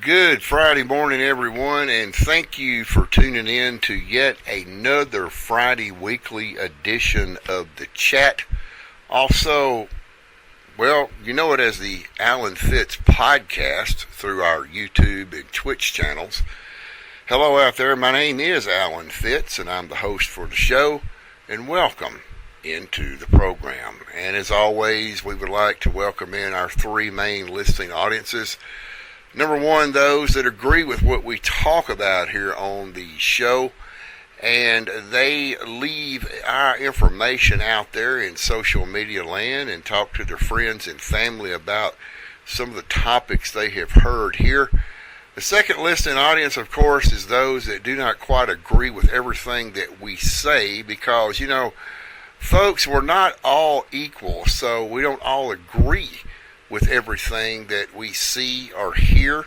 Good Friday morning, everyone, and thank you for tuning in to yet another Friday weekly edition of The Chat. Also, well, you know it as the Alan Fitz podcast through our YouTube and Twitch channels. Hello out there, my name is Alan Fitz, and I'm the host for the show, and welcome into the program. And as always, we would like to welcome in our three main listening audiences. Number one, those that agree with what we talk about here on the show, and they leave our information out there in social media land and talk to their friends and family about some of the topics they have heard here. The second listening audience, of course, is those that do not quite agree with everything that we say because, you know, folks, we're not all equal, so we don't all agree with everything that we see or hear.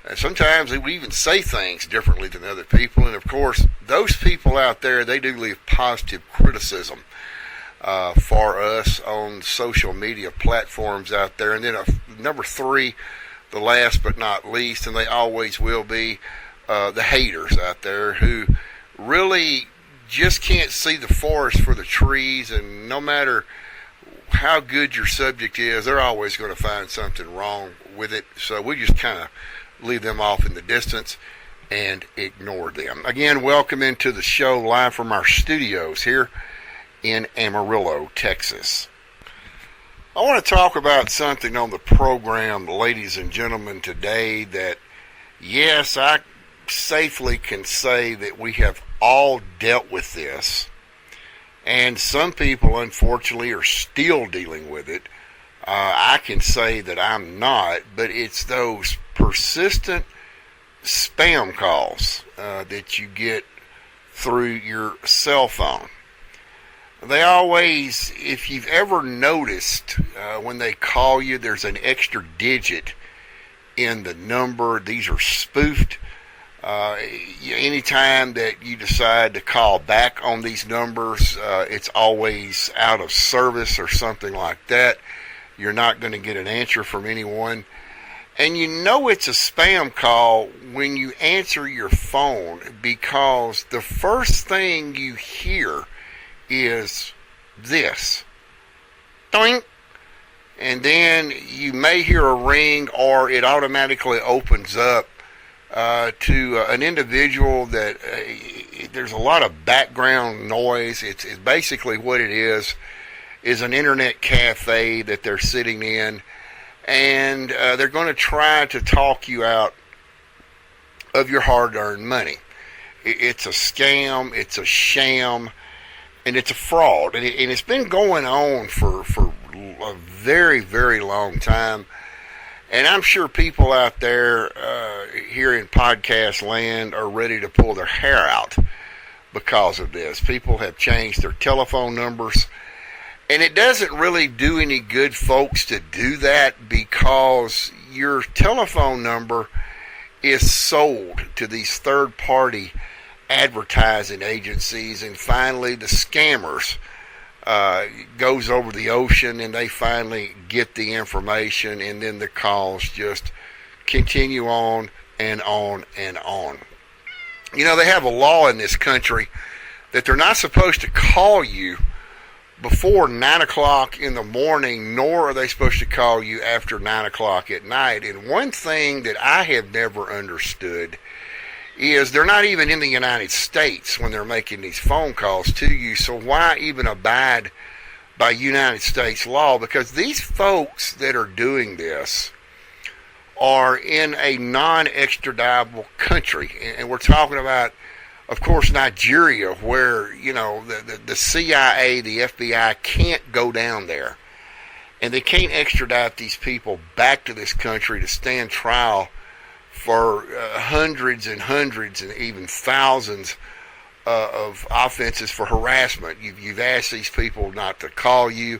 And sometimes we even say things differently than other people. And of course, those people out there, they do leave positive criticism for us on social media platforms out there. And then number three, the last but not least, and they always will be, the haters out there who really just can't see the forest for the trees, and no matter how good your subject is, they're always going to find something wrong with it. So we just kind of leave them off in the distance and ignore them. Again, welcome into the show live from our studios here in Amarillo, Texas. I want to talk about something on the program, ladies and gentlemen, today that, yes, I safely can say that we have all dealt with this. And some people, unfortunately, are still dealing with it. I can say that I'm not, but it's those persistent spam calls that you get through your cell phone. They always, if you've ever noticed, when they call you, there's an extra digit in the number. These are spoofed. Anytime that you decide to call back on these numbers, it's always out of service or something like that. You're not going to get an answer from anyone. And you know it's a spam call when you answer your phone, because the first thing you hear is this. Doink. And then you may hear a ring, or it automatically opens up to an individual that there's a lot of background noise. It's basically what it is an internet cafe that they're sitting in, and they're going to try to talk you out of your hard-earned money. It's a scam, it's a sham, and it's a fraud, and it's been going on for a very, very long time. And I'm sure people out there here in podcast land are ready to pull their hair out because of this. People have changed their telephone numbers. And it doesn't really do any good, folks, to do that, because your telephone number is sold to these third-party advertising agencies. And finally, the scammers goes over the ocean, and they finally get the information, and then the calls just continue on and on and on. You know, they have a law in this country that they're not supposed to call you before 9 o'clock in the morning, nor are they supposed to call you after 9 o'clock at night. And one thing that I have never understood is they're not even in the United States when they're making these phone calls to you. So why even abide by United States law? Because these folks that are doing this are in a non-extraditable country. And we're talking about, of course, Nigeria, where, you know, the CIA, the FBI can't go down there. And they can't extradite these people back to this country to stand trial for hundreds and hundreds and even thousands of offenses for harassment. You've asked these people not to call you.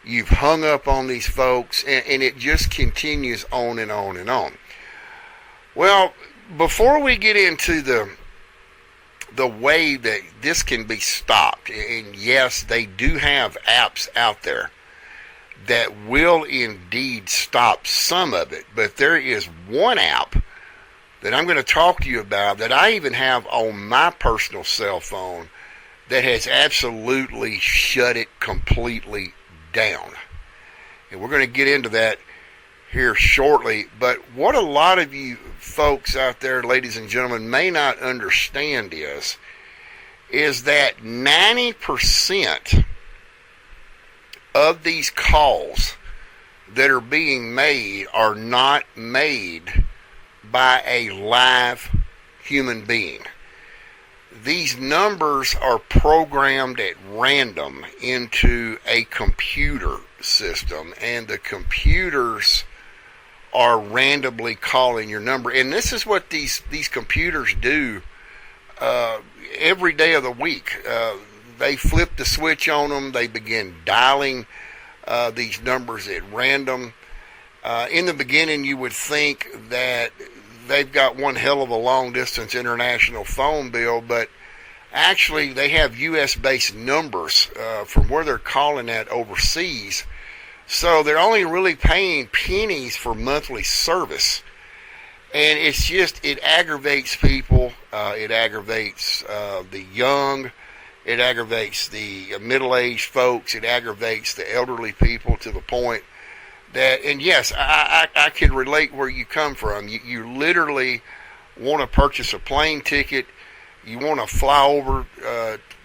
You've hung up on these folks, and it just continues on and on and on. Well, before we get into the way that this can be stopped, and yes, they do have apps out there that will indeed stop some of it, but there is one app that I'm going to talk to you about that I even have on my personal cell phone that has absolutely shut it completely down. And we're going to get into that here shortly. But what a lot of you folks out there, ladies and gentlemen, may not understand is that 90% of these calls that are being made are not made by a live human being. These numbers are programmed at random into a computer system, and the computers are randomly calling your number. And this is what these computers do every day of the week. They flip the switch on them. They begin dialing these numbers at random. In the beginning, you would think that they've got one hell of a long-distance international phone bill, but actually they have U.S.-based numbers from where they're calling at overseas. So they're only really paying pennies for monthly service. And it's just, it aggravates people. It aggravates the young. It aggravates the middle-aged folks. It aggravates the elderly people to the point that, and yes, I can relate where you come from. You literally want to purchase a plane ticket. You want to fly over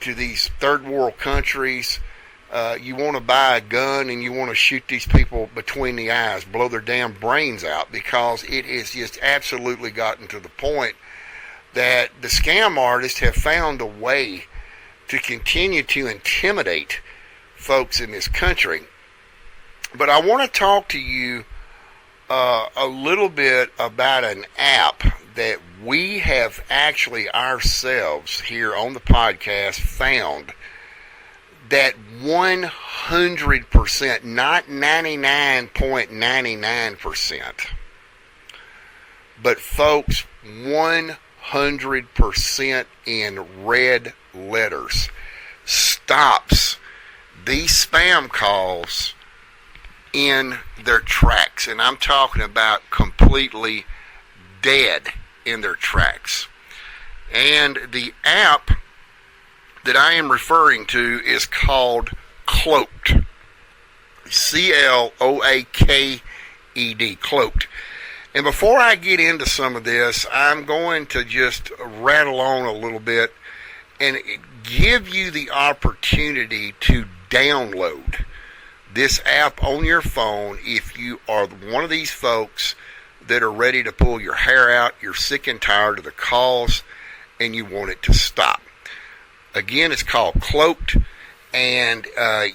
to these third world countries. You want to buy a gun and you want to shoot these people between the eyes, blow their damn brains out, because it has just absolutely gotten to the point that the scam artists have found a way to continue to intimidate folks in this country. But I want to talk to you a little bit about an app that we have actually ourselves here on the podcast found that 100%, not 99.99%, but folks, 100% in red letters stops these spam calls in their tracks. And I'm talking about completely dead in their tracks. And the app that I am referring to is called Cloaked. Cloaked. Cloaked. And before I get into some of this, I'm going to just rattle on a little bit and give you the opportunity to download this app on your phone if you are one of these folks that are ready to pull your hair out, you're sick and tired of the calls, and you want it to stop. Again, it's called Cloaked, and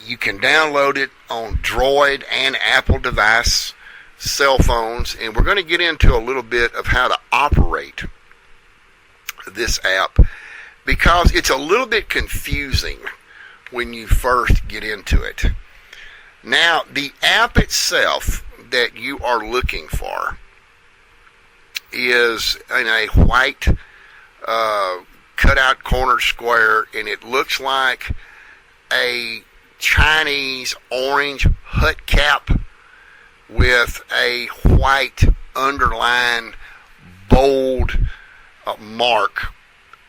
you can download it on Droid and Apple device, cell phones, and we're going to get into a little bit of how to operate this app, because it's a little bit confusing when you first get into it. Now, the app itself that you are looking for is in a white cut-out corner square, and it looks like a Chinese orange hut cap with a white underline bold mark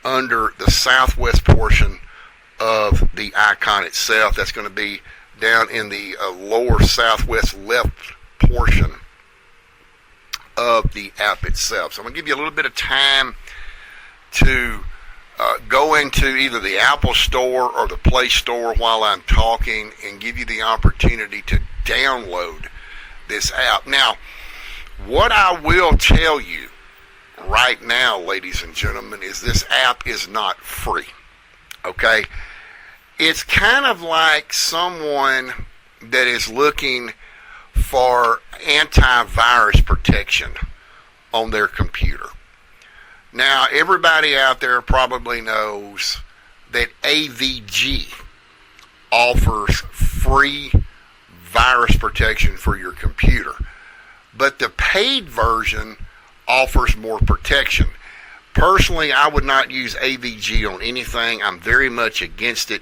under the southwest portion of the icon itself. That's going to be down in the lower southwest left portion of the app itself. So I'm going to give you a little bit of time to go into either the Apple Store or the Play Store while I'm talking and give you the opportunity to download this app. Now, what I will tell you right now, ladies and gentlemen, is this app is not free. Okay? It's kind of like someone that is looking for antivirus protection on their computer. Now, everybody out there probably knows that AVG offers free virus protection for your computer, but the paid version offers more protection. Personally, I would not use AVG on anything. I'm very much against it.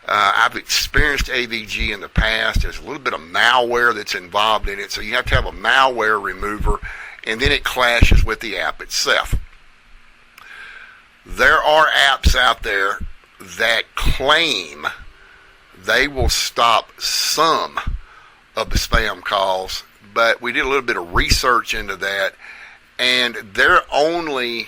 I've experienced AVG in the past. There's a little bit of malware that's involved in it, so you have to have a malware remover and then it clashes with the app itself. There are apps out there that claim they will stop some of the spam calls, but we did a little bit of research into that, and their only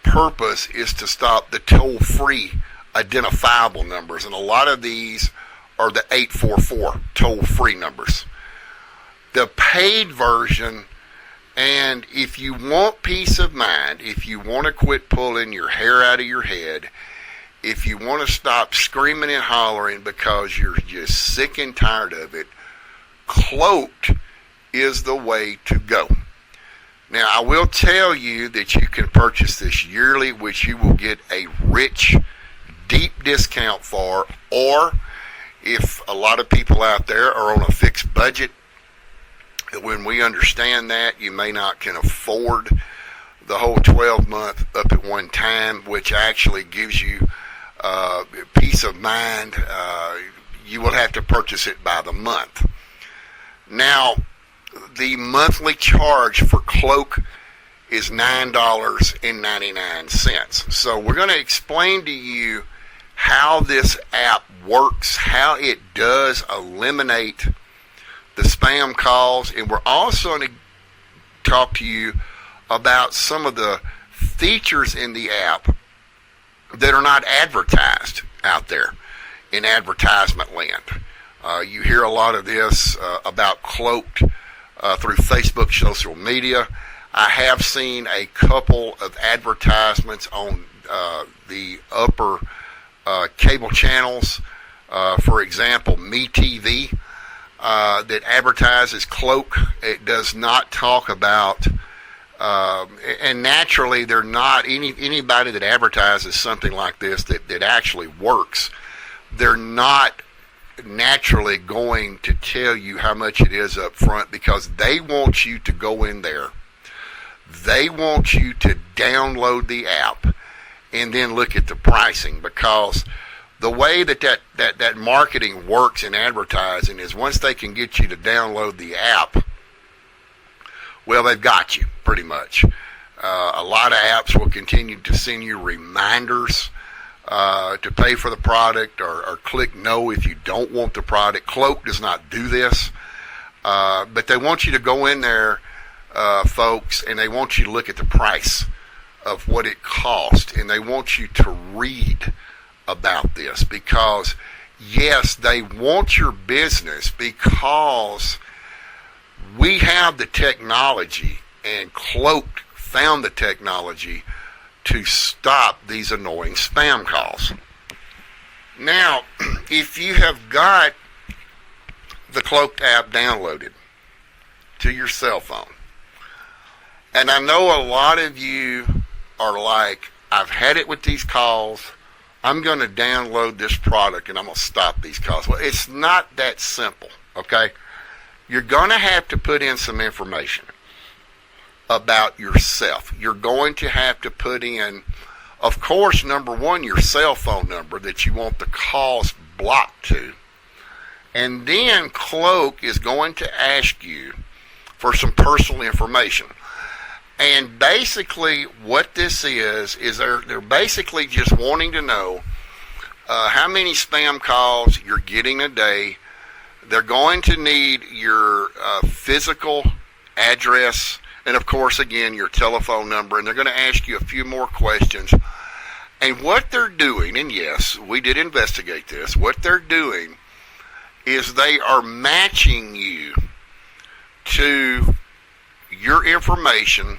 purpose is to stop the toll-free identifiable numbers, and a lot of these are the 844 toll-free numbers. The paid version, and if you want peace of mind, if you want to quit pulling your hair out of your head, if you want to stop screaming and hollering because you're just sick and tired of it, Cloaked is the way to go. Now, I will tell you that you can purchase this yearly, which you will get a rich, deep discount for, or if a lot of people out there are on a fixed budget, when we understand that, you may not can afford the whole 12-month up at one time, which actually gives you peace of mind. You will have to purchase it by the month. Now, the monthly charge for Cloak is $9.99. So we're going to explain to you how this app works, how it does eliminate the spam calls, and we're also going to talk to you about some of the features in the app that are not advertised out there in advertisement land. You hear a lot of this about Cloaked through Facebook, social media. I have seen a couple of advertisements on the upper cable channels. For example, MeTV that advertises Cloak. It does not talk about, and naturally, they're not anybody that advertises something like this that actually works. They're not naturally going to tell you how much it is up front, because they want you to go in there. They want you to download the app and then look at the pricing, because the way that marketing works in advertising is once they can get you to download the app, well, they've got you pretty much. A lot of apps will continue to send you reminders to pay for the product, or click no if you don't want the product. Cloak does not do this, but they want you to go in there, folks, and they want you to look at the price of what it costs, and they want you to read about this, because yes, they want your business, because we have the technology, and Cloaked found the technology to stop these annoying spam calls. Now, if you have got the Cloaked app downloaded to your cell phone, and I know a lot of you are like, I've had it with these calls, I'm going to download this product and I'm going to stop these calls. Well, it's not that simple, okay? You're going to have to put in some information about yourself. You're going to have to put in, of course, number one, your cell phone number that you want the calls blocked to. And then Cloak is going to ask you for some personal information. And basically what this is they're basically just wanting to know how many spam calls you're getting a day. They're going to need your physical address, and of course, again, your telephone number, and they're going to ask you a few more questions. And what they're doing, and yes, we did investigate this, what they're doing is they are matching you to your information.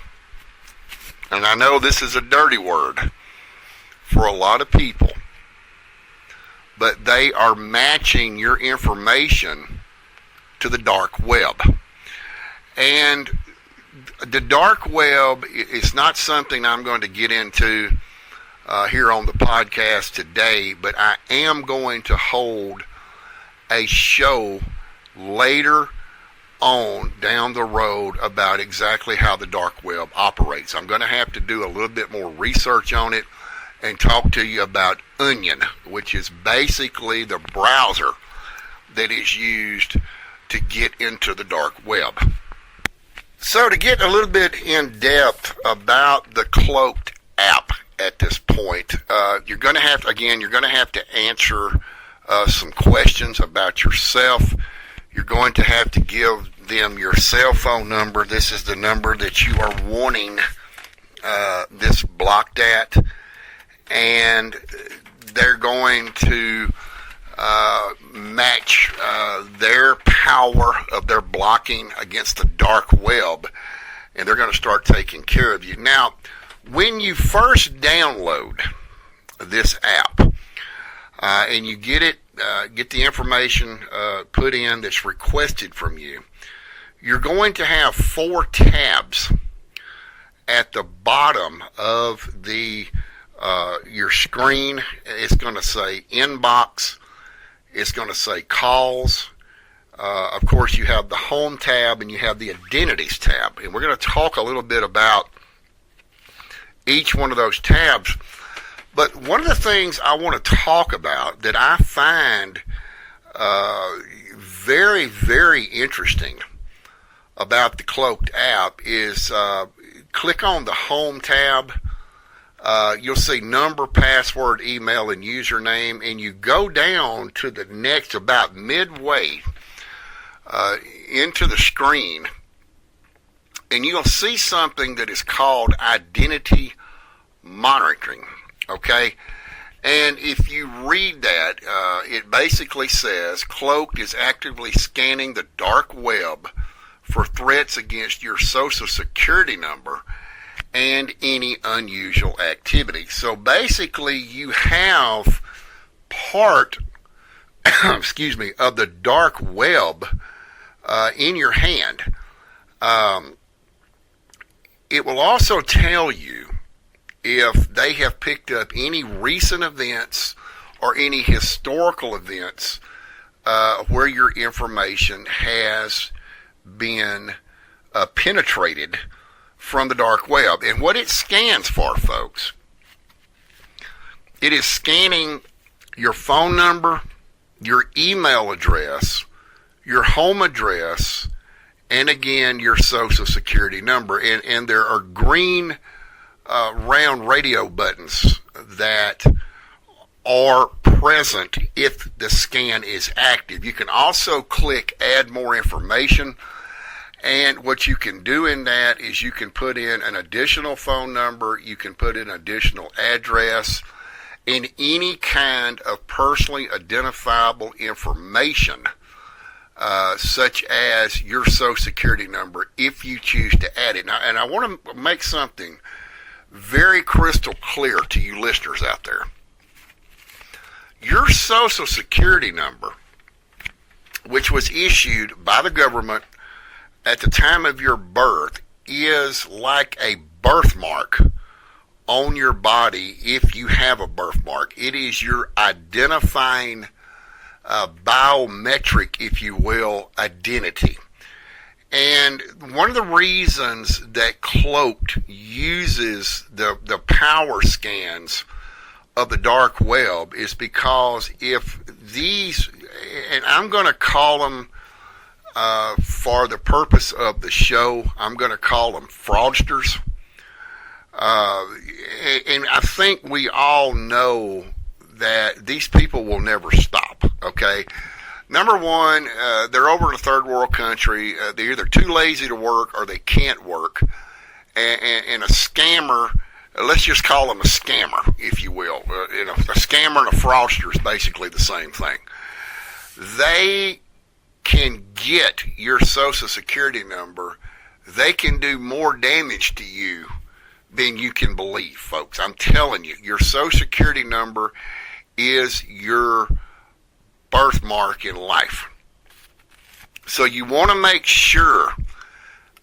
And I know this is a dirty word for a lot of people, but they are matching your information to the dark web. And the dark web is not something I'm going to get into here on the podcast today, but I am going to hold a show later on down the road about exactly how the dark web operates. I'm going to have to do a little bit more research on it and talk to you about Onion, which is basically the browser that is used to get into the dark web. So to get a little bit in depth about the Cloaked app at this point, you're going to have to answer some questions about yourself. You're going to have to give them your cell phone number. This is the number that you are wanting this blocked at, and they're going to match their power of their blocking against the dark web, and they're going to start taking care of you. Now, when you first download this app and you get the information put in that's requested from you, you're going to have 4 tabs at the bottom of the your screen. It's going to say inbox. It's going to say calls. Of course, you have the home tab and you have the identities tab. And we're going to talk a little bit about each one of those tabs. But one of the things I want to talk about that I find very, very interesting about the Cloaked app is click on the home tab. You'll see number, password, email, and username, and you go down to the next, about midway into the screen, and you'll see something that is called identity monitoring. Okay? And if you read that, it basically says Cloaked is actively scanning the dark web for threats against your social security number and any unusual activity. So basically you have part excuse me, of the dark web in your hand. It will also tell you if they have picked up any recent events or any historical events where your information has been penetrated from the dark web. And what it scans for, folks, it is scanning your phone number, your email address, your home address, and again, your social security number. And there are green round radio buttons that are present if the scan is active. You can also click add more information, and what you can do in that is you can put in an additional phone number, you can put in additional address, and any kind of personally identifiable information, such as your social security number, if you choose to add it. Now, and I want to make something very crystal clear to you listeners out there. Your social security number, which was issued by the government at the time of your birth, is like a birthmark on your body if you have a birthmark. It is your identifying biometric, if you will, identity. And one of the reasons that Cloaked uses the power scans of the dark web is because if these, and I'm going to call them, for the purpose of the show, I'm going to call them fraudsters. And I think we all know that these people will never stop, okay? Number one, they're over in a third world country. They're either too lazy to work or they can't work. And a scammer, let's just call them a scammer, if you will. A scammer and a fraudster is basically the same thing. They can get your social security number. They can do more damage to you than you can believe, folks. I'm telling you, your social security number is your birthmark in life. So you want to make sure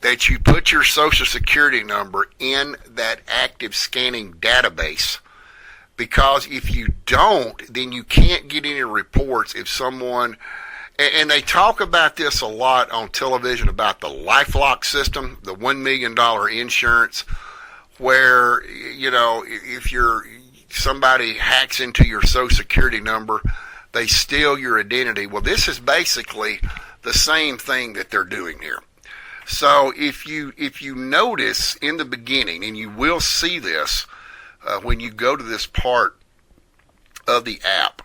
that you put your social security number in that active scanning database, because if you don't, then you can't get any reports if someone, and they talk about this a lot on television about the LifeLock system, the $1 million insurance, where, if somebody hacks into your social security number, they steal your identity. Well, this is basically the same thing that they're doing here. So if you notice in the beginning, and you will see this when you go to this part of the app,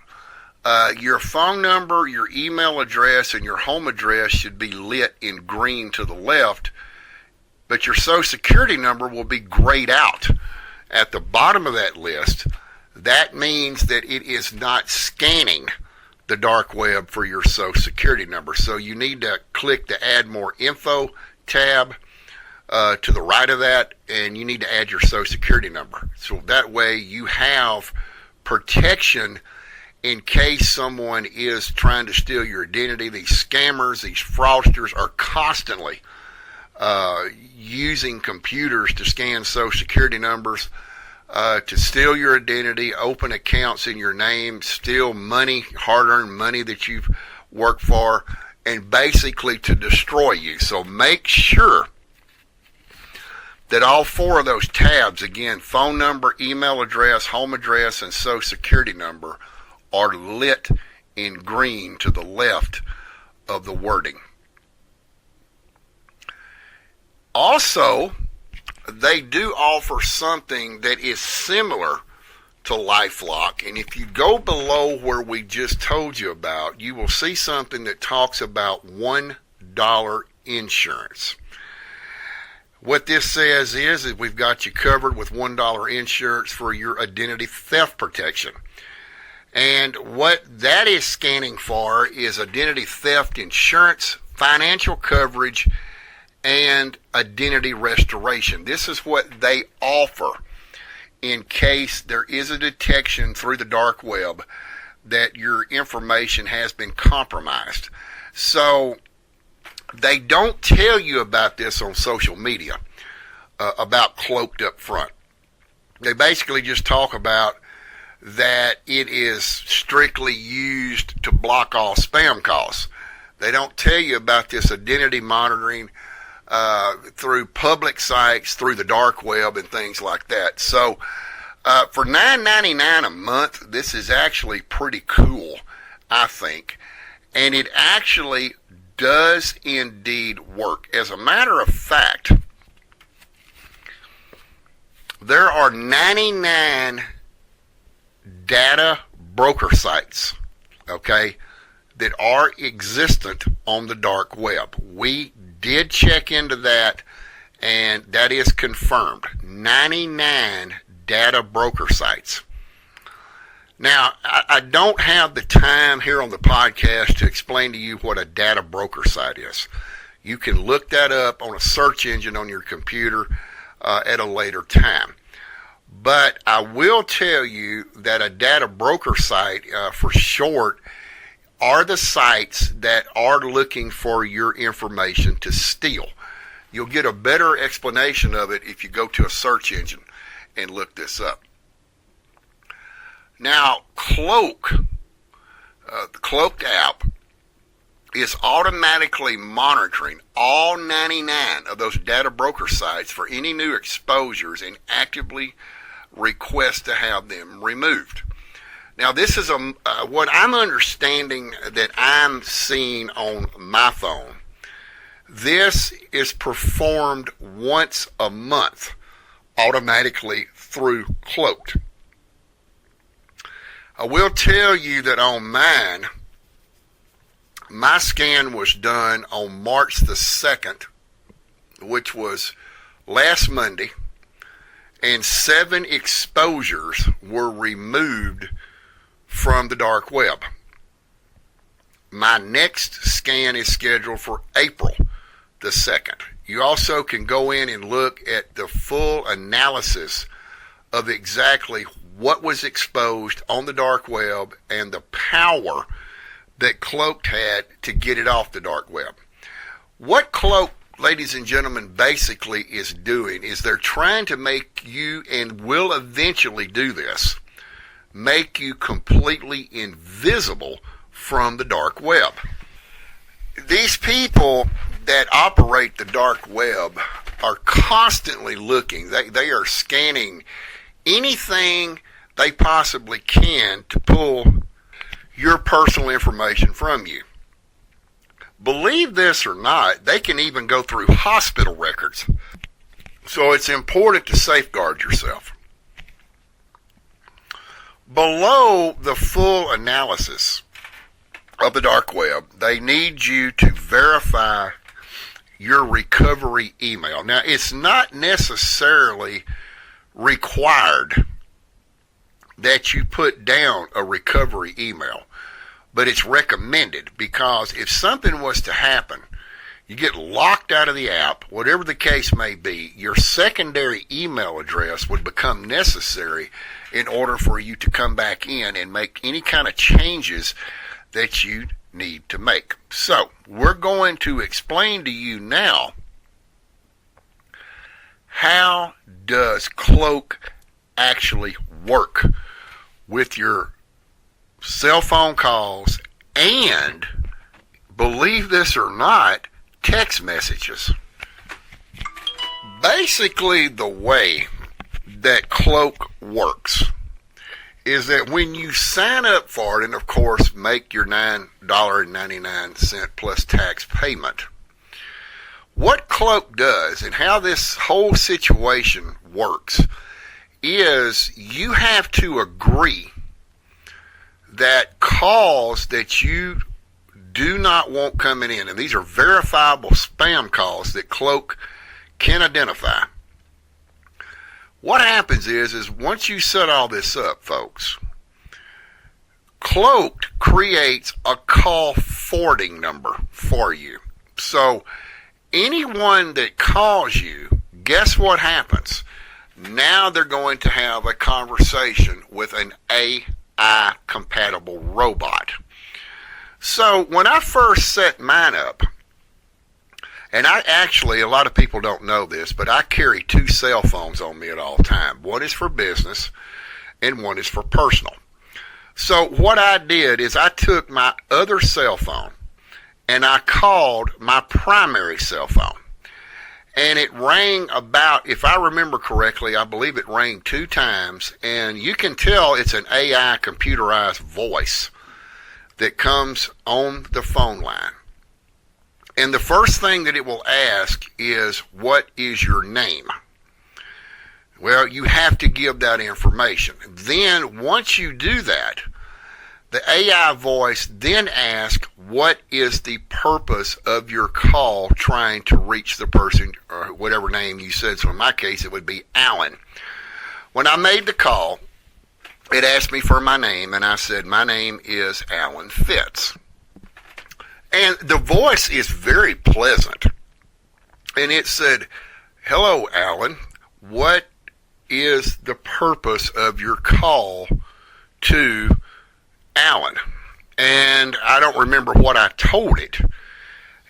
your phone number, your email address, and your home address should be lit in green to the left, but your Social Security number will be grayed out at the bottom of that list. That means that it is not scanning the dark web for your Social Security number. So you need to click the Add More Info tab to the right of that, and you need to add your Social Security number. So that way you have protection in case someone is trying to steal your identity. These scammers, these fraudsters are constantly using computers to scan Social Security numbers, to steal your identity, open accounts in your name, steal money, hard-earned money that you've worked for, and basically to destroy you. So make sure that all four of those tabs, again, phone number, email address, home address, and Social Security number, are lit in green to the left of the wording. Also, they do offer something that is similar to LifeLock, and if you go below where we just told you about, you will see something that talks about $1 insurance. What this says is that we've got you covered with $1 insurance for your identity theft protection. And what that is scanning for is identity theft insurance, financial coverage, and identity restoration. This is what they offer in case there is a detection through the dark web that your information has been compromised. So they don't tell you about this on social media, about Cloaked up front. They basically just talk about that it is strictly used to block all spam calls. They don't tell you about this identity monitoring through public sites, through the dark web, and things like that. So for $9.99 a month, this is actually pretty cool, I think. And it actually does indeed work. As a matter of fact, there are 99 data broker sites, okay, that are existent on the dark web. We did check into that, and that is confirmed. 99 data broker sites. Now, I don't have the time here on the podcast to explain to you what a data broker site is. You can look that up on a search engine on your computer at a later time. But I will tell you that a data broker site, for short, are the sites that are looking for your information to steal. You'll get a better explanation of it if you go to a search engine and look this up. Now, Cloak, the Cloaked app, is automatically monitoring all 99 of those data broker sites for any new exposures and actively requests to have them removed. Now, this is what I'm understanding that I'm seeing on my phone. This is performed once a month automatically through Cloaked. I will tell you that on mine, my scan was done on March the 2nd, which was last Monday, and 7 exposures were removed from the dark web. My next scan is scheduled for April the 2nd. You also can go in and look at the full analysis of exactly what was exposed on the dark web and the power that Cloaked had to get it off the dark web. What Cloaked, ladies and gentlemen, basically is doing is they're trying to make you, and will eventually do this, make you completely invisible from the dark web. These people that operate the dark web are constantly looking. They are scanning anything they possibly can to pull your personal information from you. Believe this or not, they can even go through hospital records. So it's important to safeguard yourself. Below the full analysis of the dark web, they need you to verify your recovery email. Now, it's not necessarily required that you put down a recovery email, but it's recommended, because if something was to happen, you get locked out of the app, whatever the case may be, your secondary email address would become necessary in order for you to come back in and make any kind of changes that you need to make. So, we're going to explain to you now, how does Cloak actually work with your cell phone calls and, believe this or not, text messages. Basically, the way that Cloak works is that when you sign up for it, and of course make your $9.99 plus tax payment, what Cloak does and how this whole situation works is you have to agree that calls that you do not want coming in, and these are verifiable spam calls that Cloak can identify. What happens is once you set all this up, folks, Cloak creates a call forwarding number for you. So anyone that calls you, guess what happens? Now they're going to have a conversation with an AI compatible robot. So when I first set mine up, and I actually, a lot of people don't know this, but I carry 2 cell phones on me at all time. One is for business and one is for personal. So what I did is I took my other cell phone and I called my primary cell phone. And it rang about, if I remember correctly, I believe it rang 2 times, and you can tell it's an AI computerized voice that comes on the phone line. And the first thing that it will ask is, what is your name? Well, you have to give that information. Then, once you do that, the AI voice then asks, what is the purpose of your call trying to reach the person, or whatever name you said. So in my case, it would be Alan. When I made the call, it asked me for my name, and I said, my name is Alan Fitz. And the voice is very pleasant. And it said, hello, Alan. What is the purpose of your call to Alan? And I don't remember what I told it.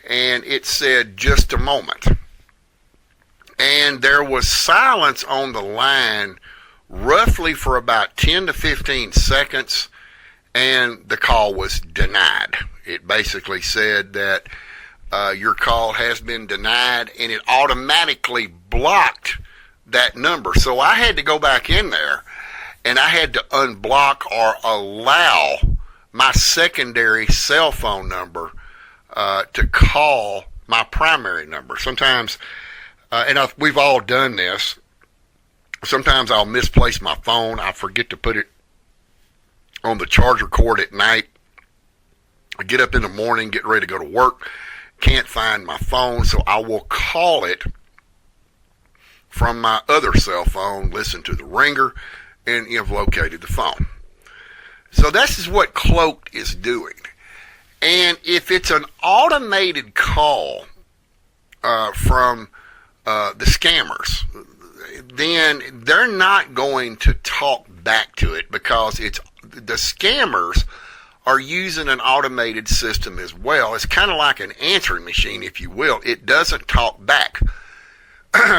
And it said, just a moment. And there was silence on the line roughly for about 10 to 15 seconds, and the call was denied. It basically said that your call has been denied, and it automatically blocked that number. So I had to go back in there, and I had to unblock or allow my secondary cell phone number to call my primary number. Sometimes, we've all done this, sometimes I'll misplace my phone. I forget to put it on the charger cord at night. I get up in the morning, get ready to go to work, can't find my phone, so I will call it from my other cell phone, listen to the ringer, and you've located the phone. So this is what Cloak is doing. And if it's an automated call from the scammers, then they're not going to talk back to it, because it's the scammers are using an automated system as well. It's kind of like an answering machine, if you will. It doesn't talk back.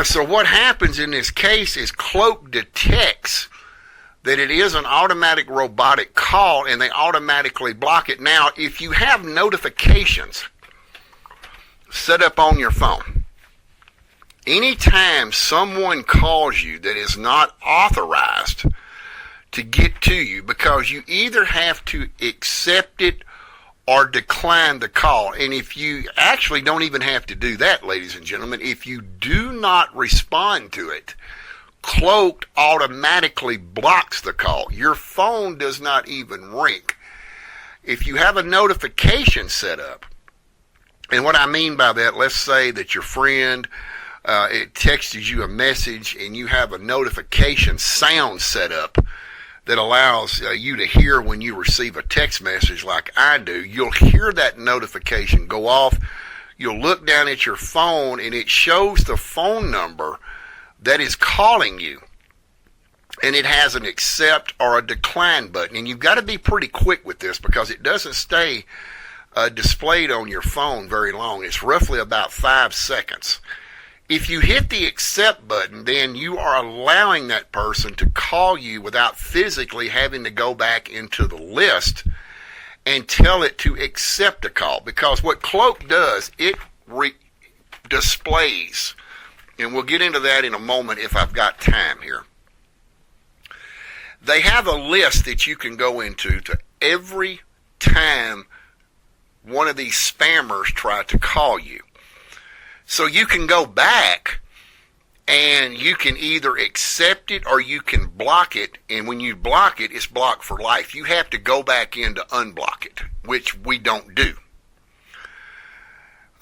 So what happens in this case is Cloak detects that it is an automatic robotic call, and they automatically block it. Now, if you have notifications set up on your phone, anytime someone calls you that is not authorized to get to you, because you either have to accept it or decline the call. And if you actually don't even have to do that, ladies and gentlemen, if you do not respond to it, Cloaked automatically blocks the call. Your phone does not even ring. If you have a notification set up, and what I mean by that, let's say that your friend it texts you a message and you have a notification sound set up that allows you to hear when you receive a text message like I do. You'll hear that notification go off. You'll look down at your phone and it shows the phone number that is calling you. And it has an accept or a decline button. And you've got to be pretty quick with this because it doesn't stay displayed on your phone very long. It's roughly about 5 seconds. If you hit the accept button, then you are allowing that person to call you without physically having to go back into the list and tell it to accept a call. Because what Cloak does, it displays, and we'll get into that in a moment if I've got time here. They have a list that you can go into to every time one of these spammers try to call you. So you can go back and you can either accept it or you can block it. And when you block it, it's blocked for life. You have to go back in to unblock it, which we don't do.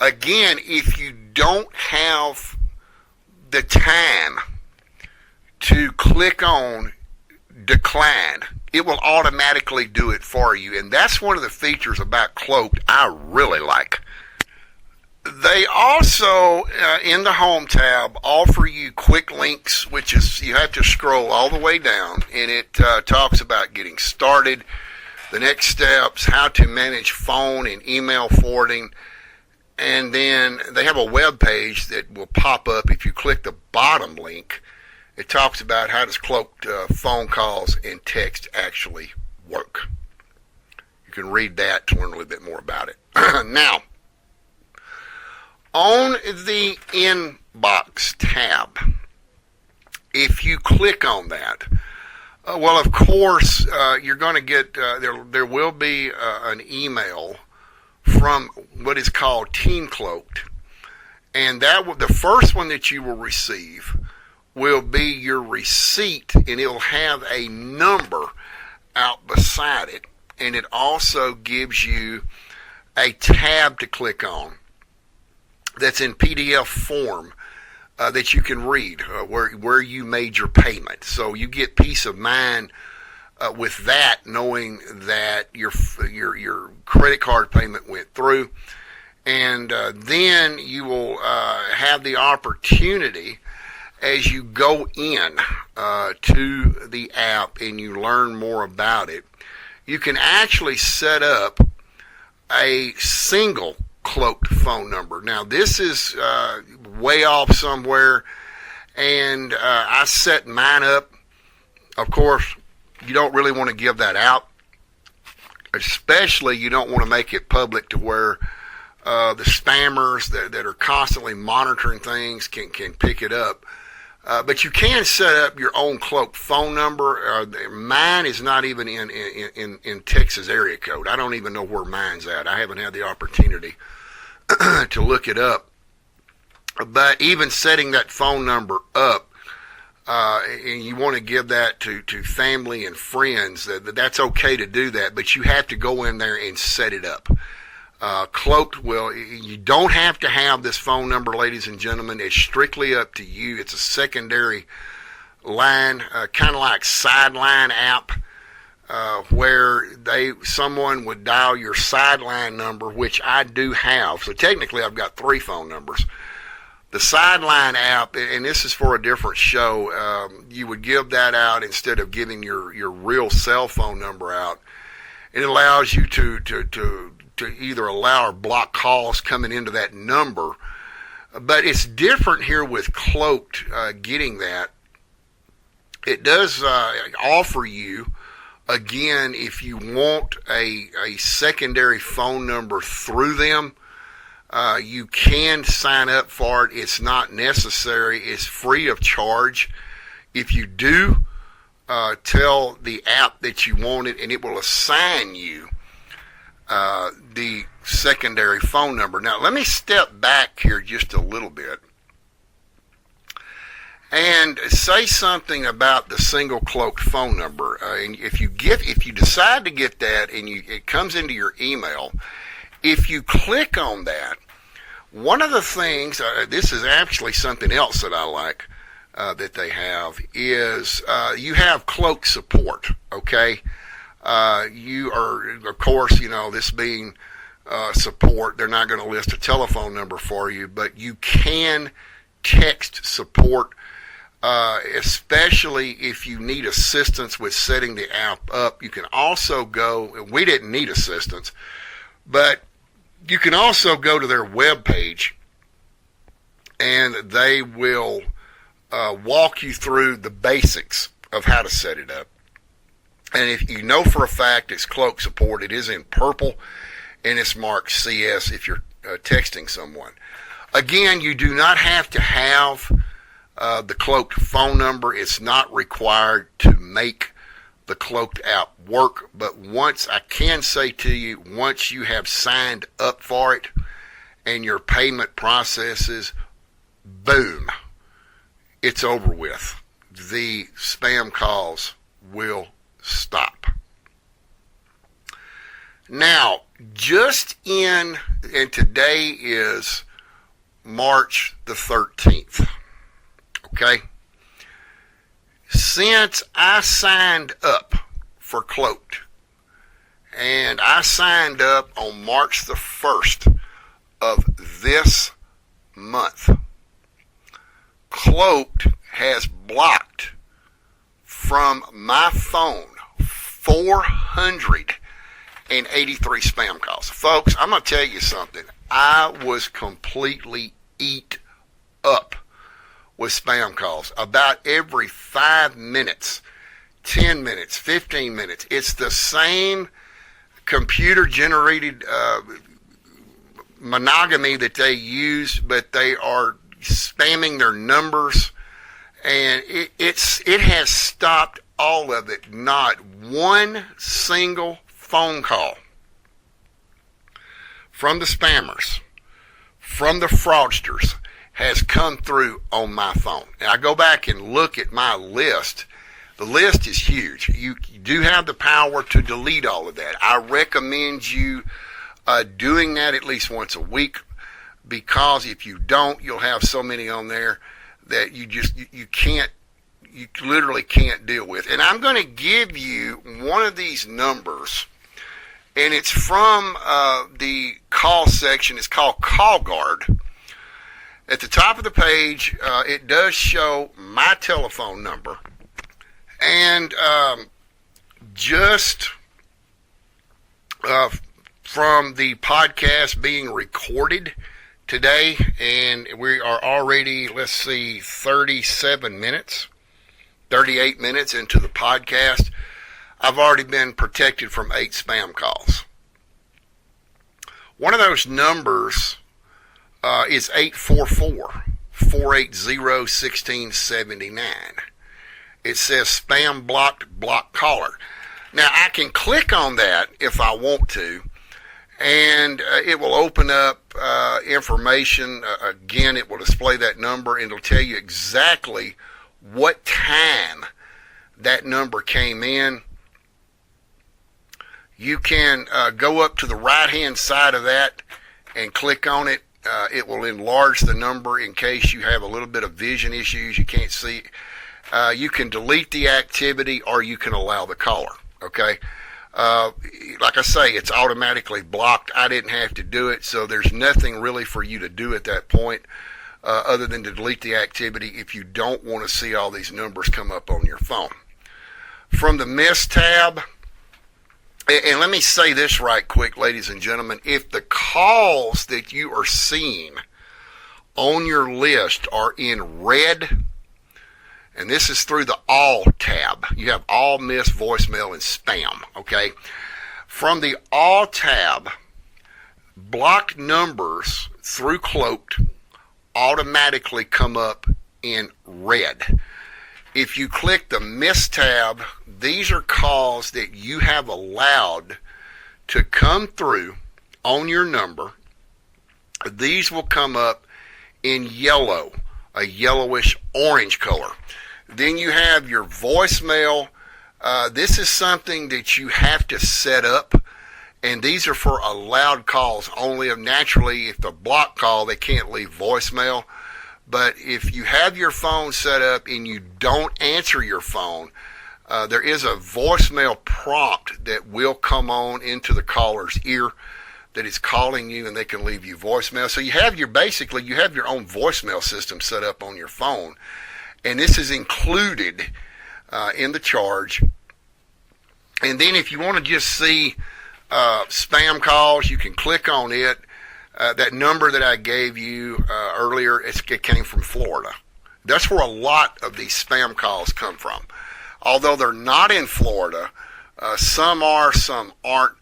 Again, if you don't have the time to click on decline, it will automatically do it for you. And that's one of the features about Cloaked I really like. They also, in the Home tab, offer you quick links, which is you have to scroll all the way down, and it talks about getting started, the next steps, how to manage phone and email forwarding, and then they have a web page that will pop up if you click the bottom link. It talks about how does Cloaked phone calls and text actually work. You can read that to learn a little bit more about it. Now, on the Inbox tab, if you click on that, well, of course, you're going to get, there will be an email from what is called Team Cloaked. And that the first one that you will receive will be your receipt, and it will have a number out beside it. And it also gives you a tab to click on that's in PDF form that you can read where you made your payment. So you get peace of mind with that, knowing that your credit card payment went through. And then you will have the opportunity as you go in to the app and you learn more about it. You can actually set up a single Cloaked phone number. Now, this is way off somewhere, and I set mine up. Of course, you don't really want to give that out. Especially, you don't want to make it public to where the spammers that are constantly monitoring things can pick it up. But you can set up your own Cloaked phone number. Mine is not even in Texas area code. I don't even know where mine's at. I haven't had the opportunity to look it up. But even setting that phone number up, and you want to give that to family and friends, that's okay to do that, but you have to go in there and set it up. Cloaked you don't have to have this phone number, ladies and gentlemen. It's strictly up to you. It's a secondary line, kind of like Sideline app, where someone would dial your Sideline number, which I do have. So technically I've got 3 phone numbers. The Sideline app, and this is for a different show, you would give that out instead of giving your real cell phone number out. It allows you to either allow or block calls coming into that number. But it's different here with Cloaked getting that. It does offer you, again, if you want a secondary phone number through them, you can sign up for it. It's not necessary. It's free of charge. If you do, tell the app that you want it, and it will assign you the secondary phone number. Now, let me step back here just a little bit and say something about the single cloaked phone number. And if you decide to get that and it comes into your email, if you click on that, one of the things, this is actually something else that I like that they have, is you have cloak support, okay? You are, of course, this being support, they're not going to list a telephone number for you, but you can text support, especially if you need assistance with setting the app up. You can also go, we didn't need assistance, but you can also go to their web page and they will walk you through the basics of how to set it up. And if you know for a fact it's cloak support, it is in purple and it's marked CS if you're texting someone. Again, you do not have to have the cloaked phone number. It's not required to make the cloaked app work. But I can say to you, once you have signed up for it and your payment processes, boom, it's over with. The spam calls will stop. Now, and today is March the 13th, okay? Since I signed up for Cloaked, and I signed up on March the 1st of this month, Cloaked has blocked from my phone 483 spam calls. Folks, I'm going to tell you something. I was completely eat up with spam calls. About every 5 minutes, 10 minutes, 15 minutes. It's the same computer-generated monogamy that they use, but they are spamming their numbers, and it has stopped all of it. Not one single phone call from the spammers, from the fraudsters, has come through on my phone. And I go back and look at my list. The list is huge. You do have the power to delete all of that. I recommend you doing that at least once a week, because if you don't, you'll have so many on there that you literally can't deal with. And I'm going to give you one of these numbers, and it's from the call section. It's called Call Guard. At the top of the page, it does show my telephone number, and just from the podcast being recorded today, and we are already, 38 minutes into the podcast, I've already been protected from 8 spam calls. One of those numbers is 844-480-1679. It says spam blocked, block caller. Now, I can click on that if I want to, and it will open up information. Again, it will display that number, and it'll tell you exactly what time that number came in. You can go up to the right-hand side of that and click on it. It will enlarge the number in case you have a little bit of vision issues. You can't see. You can delete the activity, or you can allow the caller. Okay. Like I say, it's automatically blocked. I didn't have to do it, so there's nothing really for you to do at that point other than to delete the activity if you don't want to see all these numbers come up on your phone. From the Miss tab, and let me say this right quick, ladies and gentlemen, if the calls that you are seeing on your list are in red, and this is through the All tab. You have All, Miss, Voicemail, and Spam, okay? From the All tab, blocked numbers through Cloaked automatically come up in red. If you click the Miss tab, these are calls that you have allowed to come through on your number, these will come up in yellow, a yellowish orange color. Then you have your voicemail. This is something that you have to set up, and these are for allowed calls only. Naturally, if the block call, they can't leave voicemail. But if you have your phone set up and you don't answer your phone, there is a voicemail prompt that will come on into the caller's ear that is calling you, and they can leave you voicemail. So you have your own voicemail system set up on your phone, and this is included in the charge. And then if you want to just see spam calls, you can click on it. That number that I gave you earlier, it came from Florida. That's where a lot of these spam calls come from. Although they're not in Florida, some are, some aren't.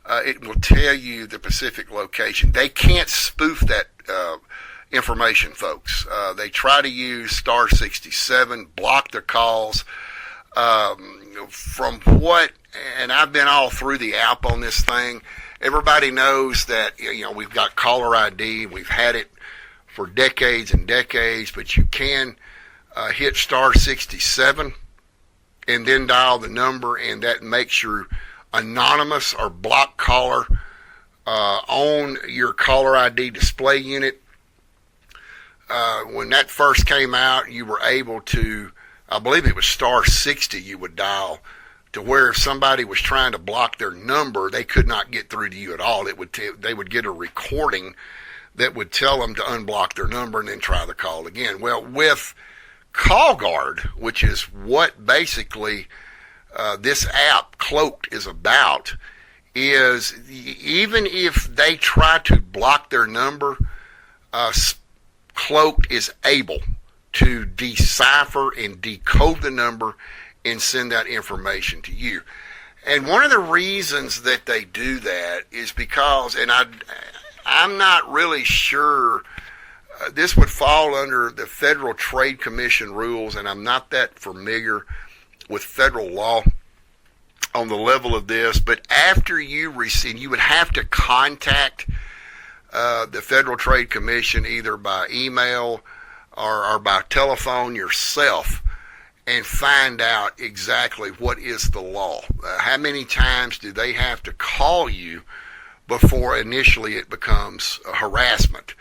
It will tell you the specific location. They can't spoof that information, folks. They try to use star 67, block their calls. From what, and I've been all through the app on this thing, everybody knows that, we've got caller ID. We've had it for decades and decades, but you can hit star 67 and then dial the number, and that makes your anonymous or block caller on your caller ID display unit. When that first came out, you were able to, I believe it was star 60 you would dial, to where if somebody was trying to block their number, they could not get through to you at all. They would get a recording that would tell them to unblock their number and then try the call again. Well, with CallGuard, which is what basically this app, Cloaked, is about, is even if they try to block their number, Cloaked is able to decipher and decode the number and send that information to you. And one of the reasons that they do that is because, and I'm not really sure, this would fall under the Federal Trade Commission rules, and I'm not that familiar with federal law on the level of this, but after you receive, you would have to contact the Federal Trade Commission either by email or by telephone yourself and find out exactly what is the law. How many times do they have to call you before initially it becomes a harassment?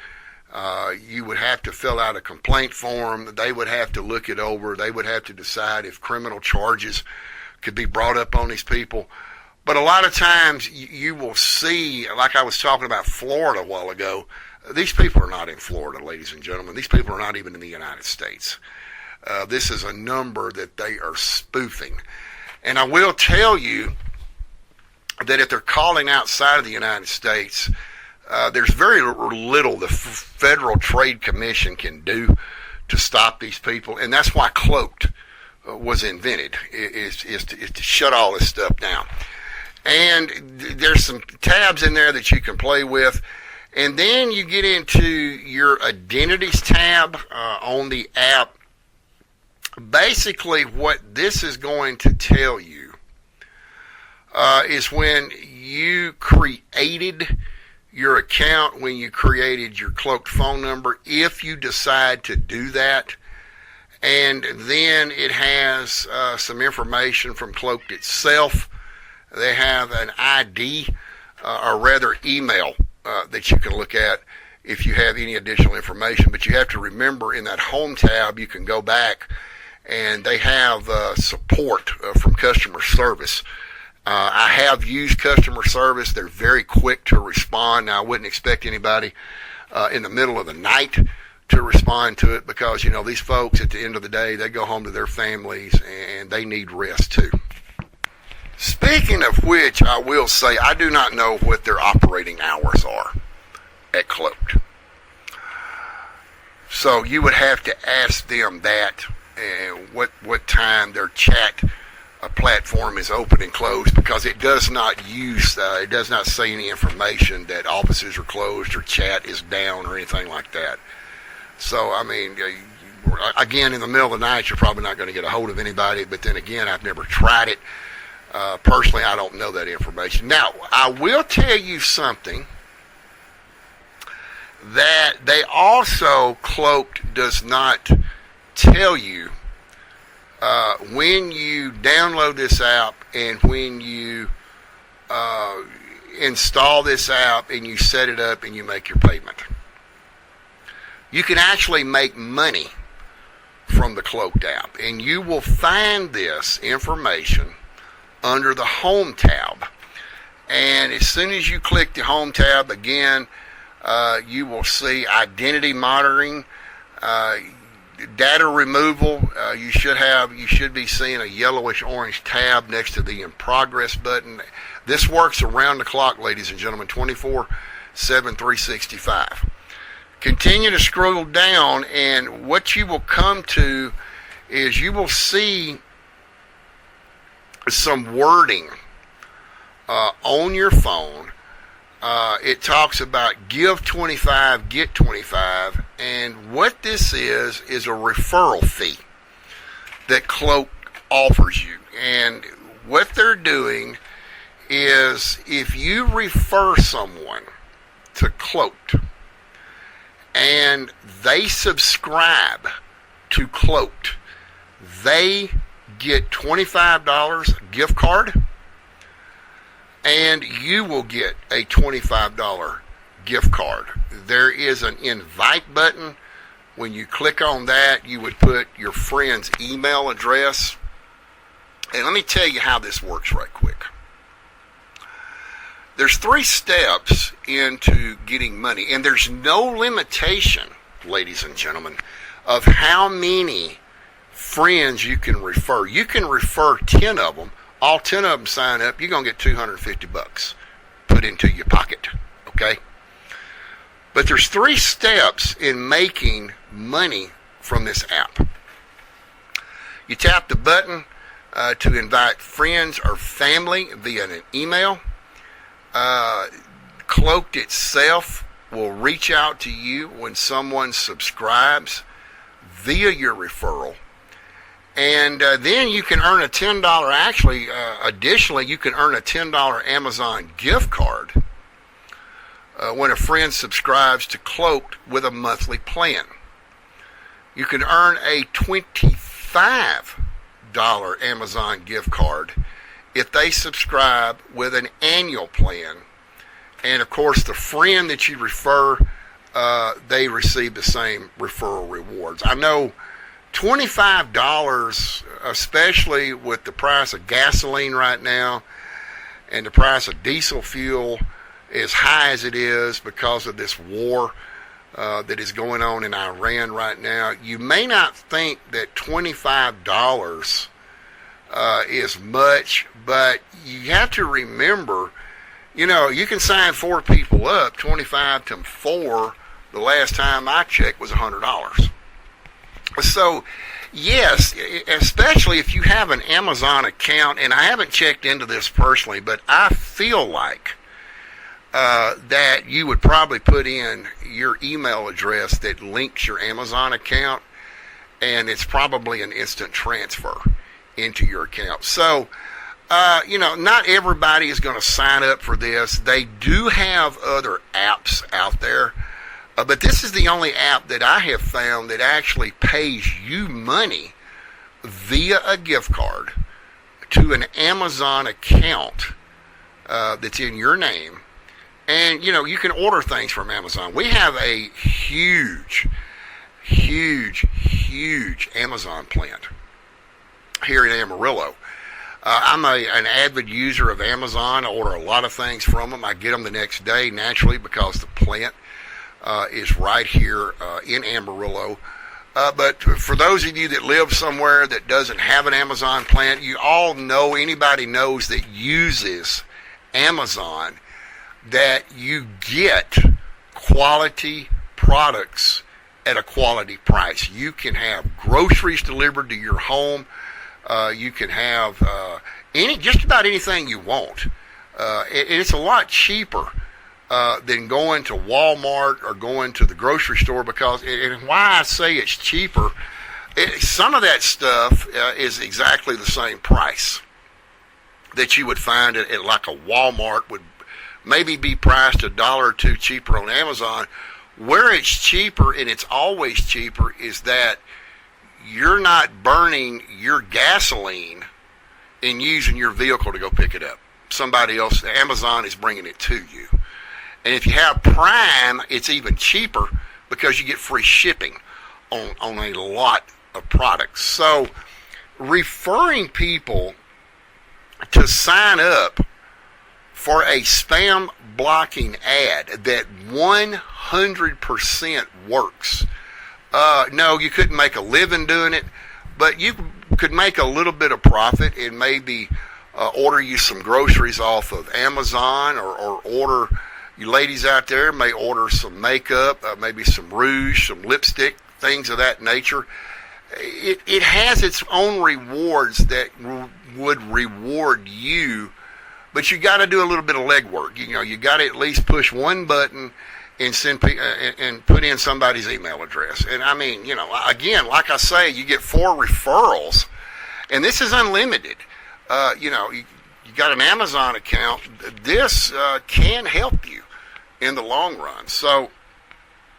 You would have to fill out a complaint form. They would have to look it over. They would have to decide if criminal charges could be brought up on these people. But a lot of times you will see, like I was talking about Florida a while ago, these people are not in Florida, ladies and gentlemen. These people are not even in the United States. This is a number that they are spoofing. And I will tell you that if they're calling outside of the United States, there's very little the Federal Trade Commission can do to stop these people. And that's why Cloaked was invented, is to shut all this stuff down. And there's some tabs in there that you can play with. And then you get into your identities tab on the app. Basically, what this is going to tell you is when you created your account, when you created your Cloaked phone number, if you decide to do that. And then it has some information from Cloaked itself. They have an ID, or rather email, that you can look at if you have any additional information. But you have to remember, in that home tab, you can go back and they have support from customer service. I have used customer service. They're very quick to respond. Now, I wouldn't expect anybody in the middle of the night to respond to it, because, these folks, at the end of the day, they go home to their families and they need rest too. Speaking of which, I will say I do not know what their operating hours are at Cloaked. So you would have to ask them that, and what time their chat platform is open and closed, because it does not it does not say any information that offices are closed or chat is down or anything like that. So, again, in the middle of the night, you're probably not going to get a hold of anybody. But then again, I've never tried it. Personally, I don't know that information. Now, I will tell you something that they also, Cloaked does not tell you when you download this app and when you install this app and you set it up and you make your payment. You can actually make money from the Cloaked app, and you will find this information under the Home tab. And as soon as you click the Home tab again, you will see identity monitoring, data removal. You should be seeing a yellowish orange tab next to the In Progress button. This works around the clock, ladies and gentlemen, 24/7, 365. Continue to scroll down, and what you will come to is you will see some wording on your phone. It talks about give 25, get 25, and what this is a referral fee that Cloak offers you. And what they're doing is, if you refer someone to Cloaked and they subscribe to Cloaked, they get $25 gift card, and you will get a $25 gift card. There is an invite button. When you click on that, you would put your friend's email address. And let me tell you how this works right quick. There's 3 steps into getting money, and there's no limitation, ladies and gentlemen, of how many friends you can refer. You can refer 10 of them. All 10 of them sign up. You're going to get $250 put into your pocket, okay? But there's 3 steps in making money from this app. You tap the button to invite friends or family via an email. Cloaked itself will reach out to you when someone subscribes via your referral. And then you can earn a $10, additionally, you can earn a $10 Amazon gift card when a friend subscribes to Cloaked with a monthly plan. You can earn a $25 Amazon gift card if they subscribe with an annual plan. And of course, the friend that you refer, they receive the same referral rewards. I know $25, especially with the price of gasoline right now and the price of diesel fuel as high as it is because of this war that is going on in Iran right now, you may not think that $25 is much, but you have to remember, you can sign 4 people up. 25 times 4, the last time I checked, was $100. So, yes, especially if you have an Amazon account, and I haven't checked into this personally, but I feel like that you would probably put in your email address that links your Amazon account, and it's probably an instant transfer into your account. So, not everybody is going to sign up for this. They do have other apps out there. But this is the only app that I have found that actually pays you money via a gift card to an Amazon account that's in your name. And, you can order things from Amazon. We have a huge Amazon plant here in Amarillo. I'm an avid user of Amazon. I order a lot of things from them. I get them the next day, naturally, because the plant is right here in Amarillo. But for those of you that live somewhere that doesn't have an Amazon plant, you all know, anybody knows that uses Amazon, that you get quality products at a quality price. You can have groceries delivered to your home. You can have just about anything you want. It's a lot cheaper than going to Walmart or going to the grocery store, because, and why I say it's cheaper, some of that stuff is exactly the same price. that you would find at like a Walmart would maybe be priced $1 or $2 cheaper on Amazon. Where it's cheaper, and it's always cheaper, is that you're not burning your gasoline and using your vehicle to go pick it up. Somebody else, Amazon is bringing it to you. And if you have Prime, it's even cheaper because you get free shipping on a lot of products. So referring people to sign up for a spam blocking ad that 100% works. No, you couldn't make a living doing it, but you could make a little bit of profit and maybe order you some groceries off of Amazon, or order, you ladies out there may order some makeup, maybe some rouge, some lipstick, things of that nature. It has its own rewards that would reward you, but you got to do a little bit of legwork. You got to at least push one button and and put in somebody's email address. And I mean, again, like I say, you get 4 referrals, and this is unlimited. You got an Amazon account. This can help you in the long run. So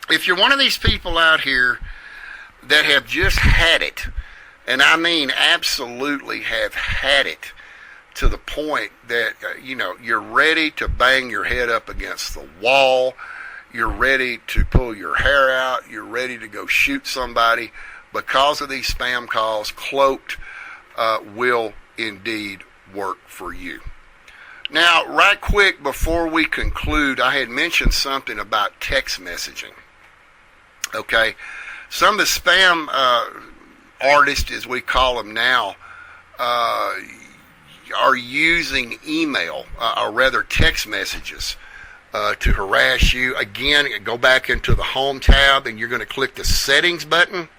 if you're one of these people out here that have just had it, and I mean absolutely have had it, to the point that, you're ready to bang your head up against the wall, you're ready to pull your hair out, you're ready to go shoot somebody because of these spam calls, Cloaked will indeed work for you. Now, right quick before we conclude, I had mentioned something about text messaging. Okay, some of the spam artists, as we call them now, are using email, or rather text messages, to harass you. Again, go back into the Home tab, and you're going to click the Settings button.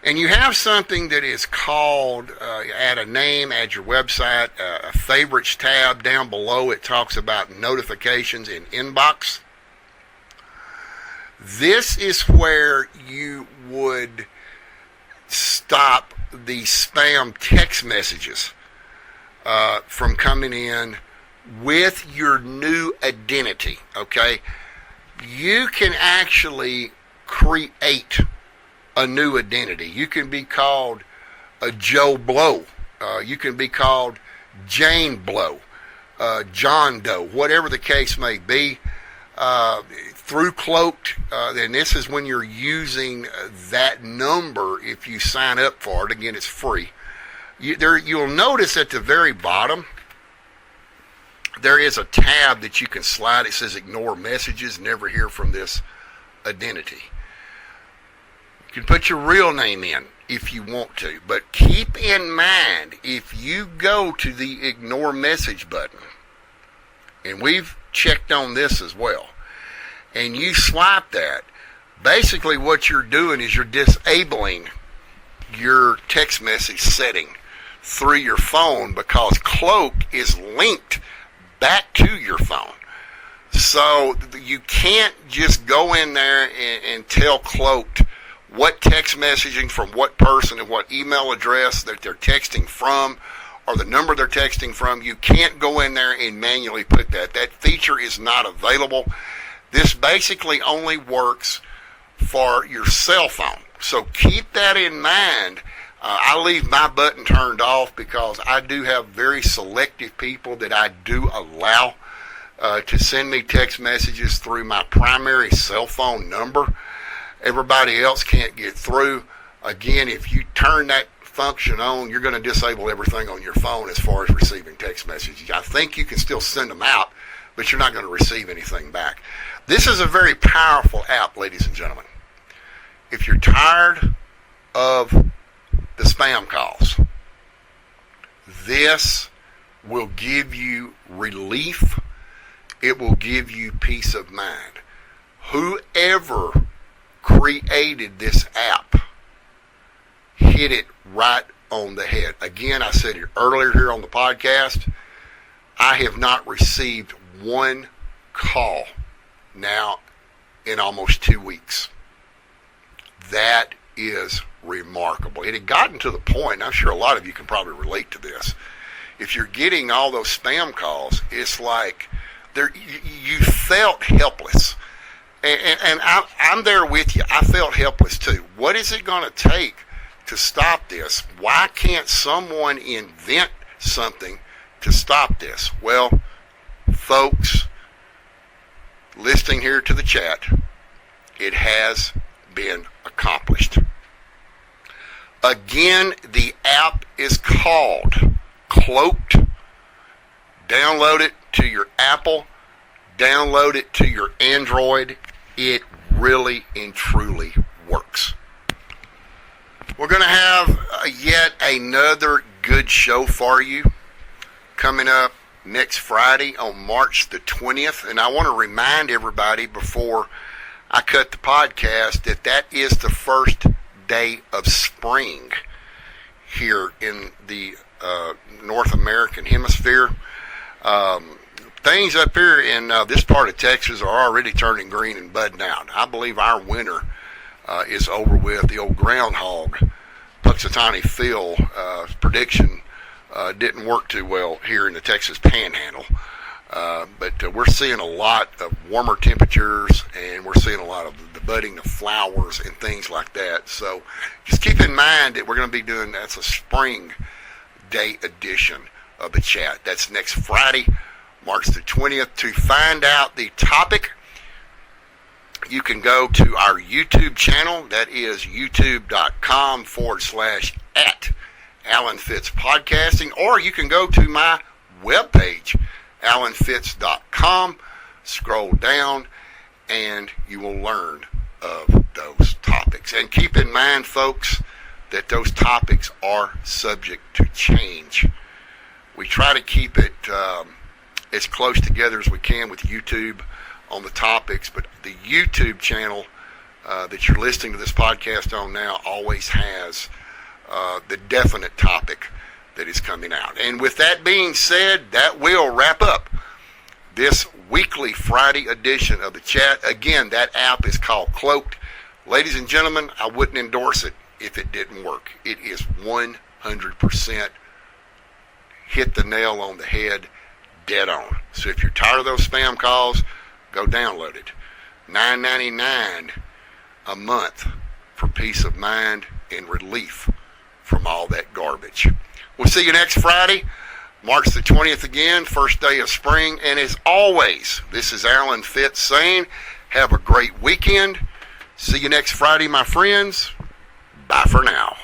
And you have something that is called, add a name, add your website, a Favorites tab. Down below it talks about notifications in inbox. This is where you would stop the spam text messages from coming in with your new identity. Okay, you can actually create a new identity. You can be called a Joe Blow. You can be called Jane Blow, John Doe, whatever the case may be. Through Cloaked, and this is when you're using that number. If you sign up for it, again, it's free. You'll notice at the very bottom there is a tab that you can slide. It says Ignore Messages, Never Hear from This Identity. You can put your real name in if you want to, but keep in mind, if you go to the Ignore Message button, and we've checked on this as well, and you swipe that, basically what you're doing is you're disabling your text message setting through your phone, because Cloak is linked back to your phone. So you can't just go in there and tell Cloaked what text messaging from what person and what email address that they're texting from, or the number they're texting from. You can't go in there and manually put that. That feature is not available. This basically only works for your cell phone. So keep that in mind. I leave my button turned off because I do have very selective people that I do allow to send me text messages through my primary cell phone number. Everybody else can't get through. Again, if you turn that function on, you're going to disable everything on your phone as far as receiving text messages. I think you can still send them out, but you're not going to receive anything back. This is a very powerful app, ladies and gentlemen. If you're tired of the spam calls, this will give you relief. It will give you peace of mind. Whoever created this app hit it right on the head. Again, I said it earlier here on the podcast, I have not received one call now in almost 2 weeks. That is remarkable. It had gotten to the point, I'm sure a lot of you can probably relate to this, if you're getting all those spam calls, it's like you felt helpless. And I'm there with you. I felt helpless too. What is it going to take to stop this? Why can't someone invent something to stop this? Well, folks, listening here to the chat, it has been accomplished. Again, the app is called Cloaked. Download it to your Apple. Download it to your Android. It really and truly works. We're going to have yet another good show for you coming up next Friday on March the 20th. And I want to remind everybody before I cut the podcast that is the first day of spring here in the North American hemisphere. Things up here in this part of Texas are already turning green and budding out. I believe our winter is over with. The old groundhog, Punxsutawney Phil prediction didn't work too well here in the Texas Panhandle. But we're seeing a lot of warmer temperatures, and we're seeing a lot of the budding of flowers and things like that. So just keep in mind that we're going to be doing, that's a spring day edition of the chat. That's next Friday, March the 20th. To find out the topic, you can go to our YouTube channel. That is youtube.com/@ Alan Fitz Podcasting, or you can go to my webpage, alanfitz.com, scroll down, and you will learn of those topics. And keep in mind, folks, that those topics are subject to change. We try to keep it as close together as we can with YouTube on the topics, but the YouTube channel that you're listening to this podcast on now always has the definite topic that is coming out. And with that being said, that will wrap up this weekly Friday edition of the chat. Again, that app is called Cloaked. Ladies and gentlemen, I wouldn't endorse it if it didn't work. It is 100% hit the nail on the head, dead on. So if you're tired of those spam calls, go download it. $9.99 a month for peace of mind and relief from all that garbage. We'll see you next Friday, March the 20th again, first day of spring. And as always, this is Alan Fitz saying, have a great weekend. See you next Friday, my friends. Bye for now.